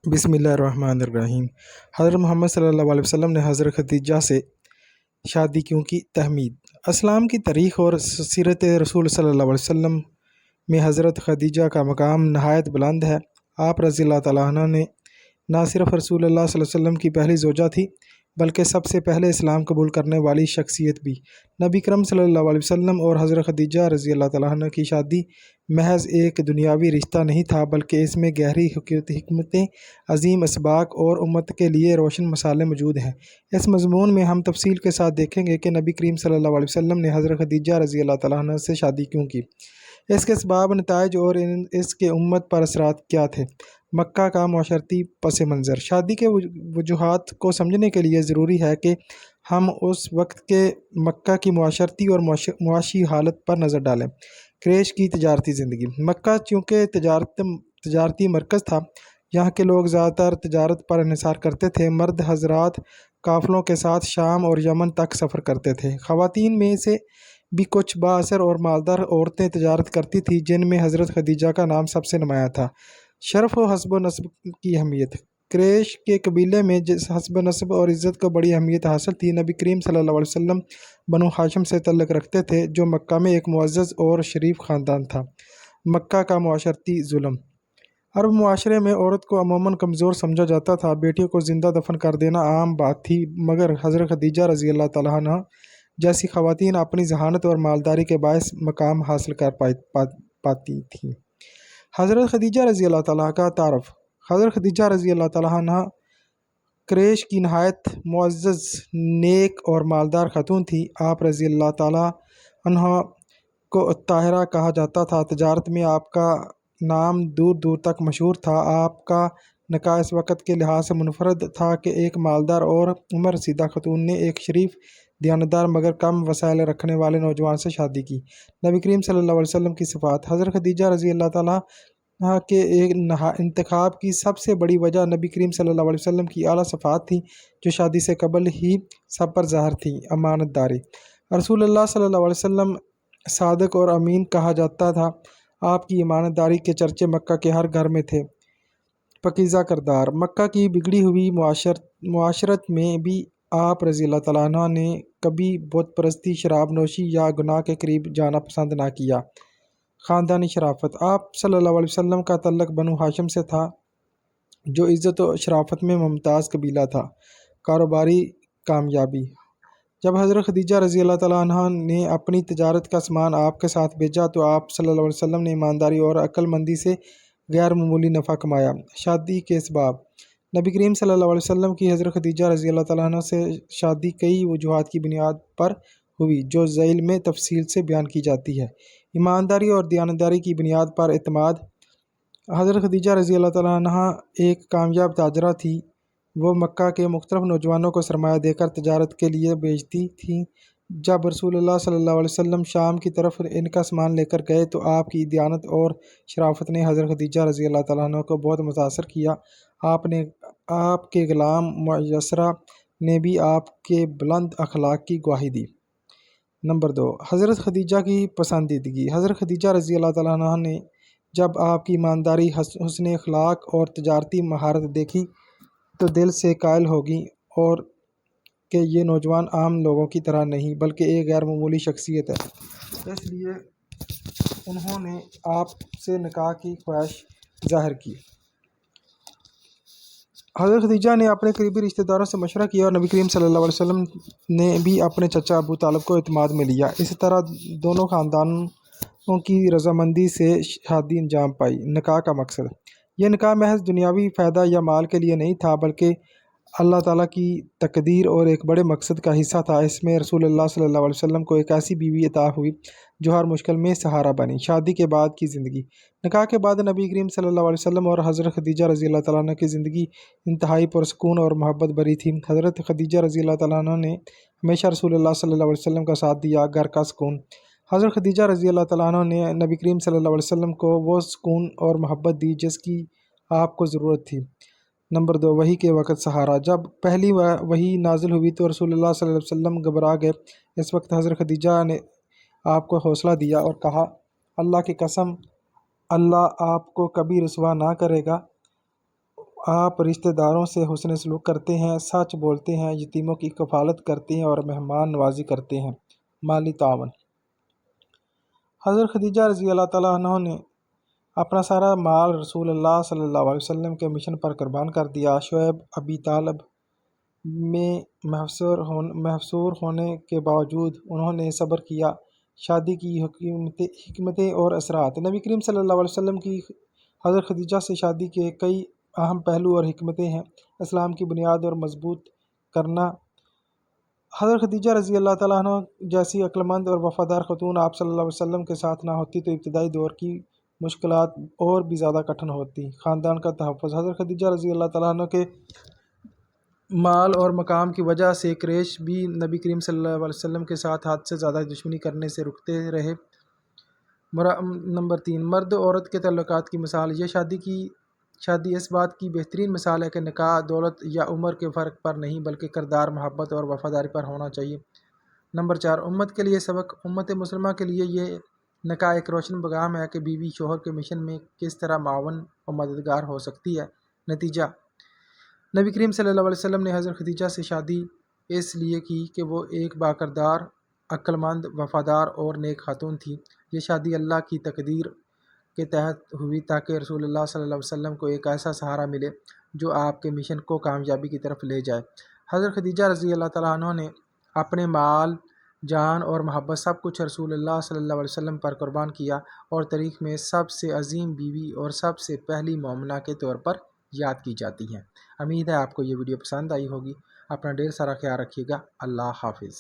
بسم اللہ الرحمن الرحیم۔ حضرت محمد صلی اللہ علیہ وسلم نے حضرت خدیجہ سے شادی کیوں کی؟ تحمید۔ اسلام کی تاریخ اور سیرت رسول صلی اللہ علیہ وسلم میں حضرت خدیجہ کا مقام نہایت بلند ہے۔ آپ رضی اللہ تعالیٰ عنہ نے نہ صرف رسول اللہ صلی اللہ علیہ وسلم کی پہلی زوجہ تھی بلکہ سب سے پہلے اسلام قبول کرنے والی شخصیت بھی۔ نبی کرم صلی اللہ علیہ وسلم اور حضرت خدیجہ رضی اللہ تعالیٰ عنہ کی شادی محض ایک دنیاوی رشتہ نہیں تھا بلکہ اس میں گہری حکمتیں، عظیم اسباق اور امت کے لیے روشن مسالے موجود ہیں۔ اس مضمون میں ہم تفصیل کے ساتھ دیکھیں گے کہ نبی کریم صلی اللہ علیہ وسلم نے حضرت خدیجہ رضی اللہ تعالیٰ عنہ سے شادی کیوں کی، اس کے اسباب، نتائج اور اس کے امت پر اثرات کیا تھے۔ مکہ کا معاشرتی پس منظر۔ شادی کے وجوہات کو سمجھنے کے لیے ضروری ہے کہ ہم اس وقت کے مکہ کی معاشرتی اور معاشی حالت پر نظر ڈالیں۔ قریش کی تجارتی زندگی۔ مکہ چونکہ تجارتی مرکز تھا، یہاں کے لوگ زیادہ تر تجارت پر انحصار کرتے تھے۔ مرد حضرات قافلوں کے ساتھ شام اور یمن تک سفر کرتے تھے۔ خواتین میں سے بھی کچھ بااثر اور مالدار عورتیں تجارت کرتی تھیں، جن میں حضرت خدیجہ کا نام سب سے نمایاں تھا۔ شرف و حسب و نسب کی اہمیت۔ قریش کے قبیلے میں جس حسب نسب اور عزت کو بڑی اہمیت حاصل تھی۔ نبی کریم صلی اللہ علیہ وسلم بنو ہاشم سے تعلق رکھتے تھے، جو مکہ میں ایک معزز اور شریف خاندان تھا۔ مکہ کا معاشرتی ظلم۔ عرب معاشرے میں عورت کو عموماً کمزور سمجھا جاتا تھا، بیٹیوں کو زندہ دفن کر دینا عام بات تھی، مگر حضرت خدیجہ رضی اللہ تعالیٰ عنہ جیسی خواتین اپنی ذہانت اور مالداری کے باعث مقام حاصل کر پاتی تھیں۔ حضرت خدیجہ رضی اللہ تعالیٰ کا تعارف۔ حضرت خدیجہ رضی اللہ تعالیٰ عنہ قریش کی نہایت معزز، نیک اور مالدار خاتون تھی۔ آپ رضی اللہ تعالیٰ عنہ کو طاہرہ کہا جاتا تھا۔ تجارت میں آپ کا نام دور دور تک مشہور تھا۔ آپ کا نکاح اس وقت کے لحاظ سے منفرد تھا کہ ایک مالدار اور عمر رسیدہ خاتون نے ایک شریف، دیانتدار مگر کم وسائل رکھنے والے نوجوان سے شادی کی۔ نبی کریم صلی اللہ علیہ وسلم کی صفات۔ حضرت خدیجہ رضی اللہ تعالیٰ کے انتخاب کی سب سے بڑی وجہ نبی کریم صلی اللہ علیہ وسلم کی اعلیٰ صفات تھیں، جو شادی سے قبل ہی سب پر ظاہر تھیں۔ امانت داری۔ رسول اللہ صلی اللہ علیہ وسلم صادق اور امین کہا جاتا تھا۔ آپ کی امانت داری کے چرچے مکہ کے ہر گھر میں تھے۔ پاکیزہ کردار۔ مکہ کی بگڑی ہوئی معاشرت میں بھی آپ رضی اللہ تعالیٰ عنہ نے کبھی بت پرستی، شراب نوشی یا گناہ کے قریب جانا پسند نہ کیا۔ خاندانی شرافت۔ آپ صلی اللہ علیہ وسلم کا تعلق بنو ہاشم سے تھا، جو عزت و شرافت میں ممتاز قبیلہ تھا۔ کاروباری کامیابی۔ جب حضرت خدیجہ رضی اللہ تعالیٰ عنہ نے اپنی تجارت کا سامان آپ کے ساتھ بھیجا تو آپ صلی اللہ علیہ وسلم نے ایمانداری اور عقل مندی سے غیر معمولی نفع کمایا۔ شادی کے اسباب۔ نبی کریم صلی اللہ علیہ وسلم کی حضرت خدیجہ رضی اللہ تعالیٰ عنہ سے شادی کئی وجوہات کی بنیاد پر ہوئی، جو ذیل میں تفصیل سے بیان کی جاتی ہے۔ ایمانداری اور دیانتداری کی بنیاد پر اعتماد۔ حضرت خدیجہ رضی اللہ تعالیٰ عنہ ایک کامیاب تاجرہ تھی۔ وہ مکہ کے مختلف نوجوانوں کو سرمایہ دے کر تجارت کے لیے بھیجتی تھیں۔ جب رسول اللہ صلی اللہ علیہ وسلم شام کی طرف ان کا سامان لے کر گئے تو آپ کی دیانت اور شرافت نے حضرت خدیجہ رضی اللہ تعالیٰ عنہ کو بہت متاثر کیا۔ آپ کے غلام میسرہ نے بھی آپ کے بلند اخلاق کی گواہی دی۔ نمبر 2، حضرت خدیجہ کی پسندیدگی۔ حضرت خدیجہ رضی اللہ تعالیٰ عنہ نے جب آپ کی ایمانداری، حسن اخلاق اور تجارتی مہارت دیکھی تو دل سے قائل ہو گئیں اور کہ یہ نوجوان عام لوگوں کی طرح نہیں بلکہ ایک غیر معمولی شخصیت ہے۔ اس لیے انہوں نے آپ سے نکاح کی خواہش ظاہر کی۔ حضرت خدیجہ نے اپنے قریبی رشتہ داروں سے مشورہ کیا اور نبی کریم صلی اللہ علیہ وسلم نے بھی اپنے چچا ابو طالب کو اعتماد میں لیا۔ اسی طرح دونوں خاندانوں کی رضامندی سے شادی انجام پائی۔ نکاح کا مقصد۔ یہ نکاح محض دنیاوی فائدہ یا مال کے لیے نہیں تھا بلکہ اللہ تعالیٰ کی تقدیر اور ایک بڑے مقصد کا حصہ تھا۔ اس میں رسول اللہ صلی اللہ علیہ وسلم کو ایک ایسی بیوی عطا ہوئی جو ہر مشکل میں سہارا بنی۔ شادی کے بعد کی زندگی۔ نکاح کے بعد نبی کریم صلی اللہ علیہ وسلم اور حضرت خدیجہ رضی اللہ تعالیٰ عنہ کی زندگی انتہائی پرسکون اور محبت بھری تھی۔ حضرت خدیجہ رضی اللہ تعالیٰ عنہ نے ہمیشہ رسول اللہ صلی اللہ علیہ وسلم کا ساتھ دیا۔ گھر کا سکون۔ حضرت خدیجہ رضی اللہ تعالیٰ عنہ نے نبی کریم صلی اللہ علیہ وسلم کو وہ سکون اور محبت دی جس کی آپ کو ضرورت تھی۔ نمبر 2، وحی کے وقت سہارا۔ جب پہلی وحی نازل ہوئی تو رسول اللہ صلی اللہ علیہ وسلم گھبرا گئے۔ اس وقت حضرت خدیجہ نے آپ کو حوصلہ دیا اور کہا، اللہ کی قسم، اللہ آپ کو کبھی رسوا نہ کرے گا۔ آپ رشتہ داروں سے حسن سلوک کرتے ہیں، سچ بولتے ہیں، یتیموں کی کفالت کرتے ہیں اور مہمان نوازی کرتے ہیں۔ مالی تعاون۔ حضرت خدیجہ رضی اللہ تعالیٰ عنہ نے اپنا سارا مال رسول اللہ صلی اللہ علیہ وسلم کے مشن پر قربان کر دیا۔ شعیب ابی طالب میں محصور ہونے کے باوجود انہوں نے صبر کیا۔ شادی کی حکمتیں اور اثرات۔ نبی کریم صلی اللہ علیہ وسلم کی حضرت خدیجہ سے شادی کے کئی اہم پہلو اور حکمتیں ہیں۔ اسلام کی بنیاد اور مضبوط کرنا۔ حضرت خدیجہ رضی اللہ تعالیٰ عنہ جیسی عقلمند اور وفادار خاتون آپ صلی اللہ علیہ وسلم کے ساتھ نہ ہوتی تو ابتدائی دور کی مشکلات اور بھی زیادہ کٹھن ہوتی۔ خاندان کا تحفظ۔ حضرت خدیجہ رضی اللہ تعالیٰ عنہ کے مال اور مقام کی وجہ سے قریش بھی نبی کریم صلی اللہ علیہ وسلم کے ساتھ حد سے زیادہ دشمنی کرنے سے رکتے رہے۔ نمبر 3، مرد و عورت کے تعلقات کی مثال۔ یہ شادی اس بات کی بہترین مثال ہے کہ نکاح دولت یا عمر کے فرق پر نہیں بلکہ کردار، محبت اور وفاداری پر ہونا چاہیے۔ نمبر 4، امت کے لیے سبق۔ امت مسلمہ کے لیے یہ نکاح ایک روشن پیغام ہے کہ بیوی شوہر کے مشن میں کس طرح معاون و مددگار ہو سکتی ہے۔ نتیجہ، نبی کریم صلی اللہ علیہ وسلم نے حضرت خدیجہ سے شادی اس لیے کی کہ وہ ایک باکردار، عقلمند، وفادار اور نیک خاتون تھی۔ یہ شادی اللہ کی تقدیر کے تحت ہوئی تاکہ رسول اللہ صلی اللہ علیہ وسلم کو ایک ایسا سہارا ملے جو آپ کے مشن کو کامیابی کی طرف لے جائے۔ حضرت خدیجہ رضی اللہ تعالیٰ عنہ نے اپنے مال، جان اور محبت سب کچھ رسول اللہ صلی اللہ علیہ وسلم پر قربان کیا اور تاریخ میں سب سے عظیم بیوی اور سب سے پہلی مومنہ کے طور پر یاد کی جاتی ہیں۔ امید ہے آپ کو یہ ویڈیو پسند آئی ہوگی۔ اپنا ڈھیر سارا خیال رکھیے گا۔ اللہ حافظ۔